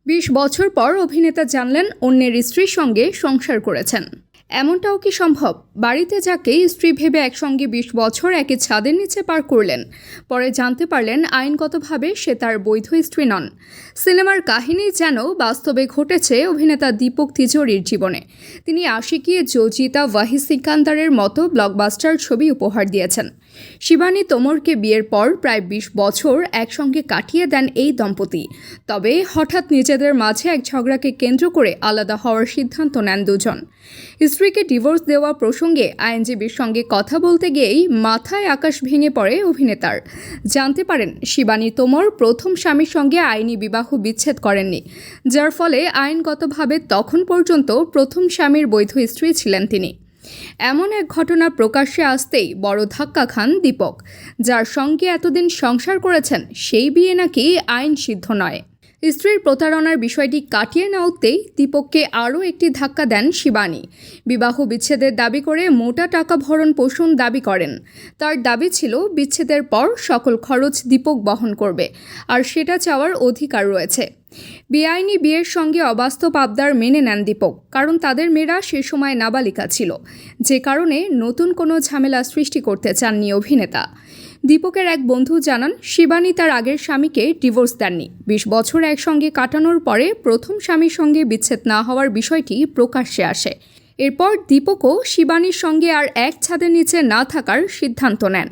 ২০ বছর পর অভিনেতা জানলেন অন্যের স্ত্রীর সঙ্গে সংসার করেছেন। এমনটাও কি সম্ভব? বাড়িতে যাকে স্ত্রী ভেবে একসঙ্গে ২০ বছর একই ছাদের নিচে পার করলেন, পরে জানতে পারলেন আইনগতভাবে সে তার বৈধ স্ত্রী নন। সিনেমার কাহিনী যেন বাস্তবে ঘটেছে অভিনেতা দীপক তিজোরির জীবনে। তিনি আশিকি, জজিতা, ওয়াহিদ সিকান্দারের মতো ব্লকবাস্টার ছবি উপহার দিয়েছেন। শিবানী তোমরকে বিয়ের পর প্রায় ২০ বছর একসঙ্গে কাটিয়ে দেন এই দম্পতি। তবে হঠাৎ নিজেদের মাঝে এক ঝগড়াকে কেন্দ্র করে আলাদা হওয়ার সিদ্ধান্ত নেন দুজন। স্ত্রীকে ডিভোর্স দেওয়া প্রসঙ্গে আইনজীবীর সঙ্গে কথা বলতে গিয়েই মাথায় আকাশ ভেঙে পড়ে অভিনেতার। জানতে পারেন শিবানী তোমর প্রথম স্বামীর সঙ্গে আইনি বিবাহ বিচ্ছেদ করেননি, যার ফলে আইনগতভাবে তখন পর্যন্ত প্রথম স্বামীর বৈধ স্ত্রী ছিলেন তিনি। এমন এক ঘটনা প্রকাশ্যে আসতেই বড় ধাক্কা খান দীপক। যার সঙ্গে এতদিন সংসার করেছেন সেই বিয়ে নাকি আইন সিদ্ধ নয়। স্ত্রীর প্রতারণার বিষয়টি কাটিয়ে না উঠতেই দীপককে আরও একটি ধাক্কা দেন শিবানী। বিবাহ বিচ্ছেদের দাবি করে মোটা টাকা ভরণ পোষণ দাবি করেন। তার দাবি ছিল বিচ্ছেদের পর সকল খরচ দীপক বহন করবে, আর সেটা চাওয়ার অধিকার রয়েছে। বেআইনি বিয়ের সঙ্গে অবাস্তব আবদার মেনে নেন দীপক, কারণ তাদের মেয়েরা সে সময় নাবালিকা ছিল, যে কারণে নতুন কোনো ঝামেলা সৃষ্টি করতে চাননি অভিনেতা। দীপকের এক বন্ধু জানান, শিবানী তার আগের স্বামীকে ডিভোর্স দেননি। ২০ বছর একসঙ্গে কাটানোর পরে প্রথম স্বামীর সঙ্গে বিচ্ছেদ না হওয়ার বিষয়টি প্রকাশ্যে আসে। এরপর দীপকও শিবানীর সঙ্গে আর এক ছাদের নিচে না থাকার সিদ্ধান্ত নেন।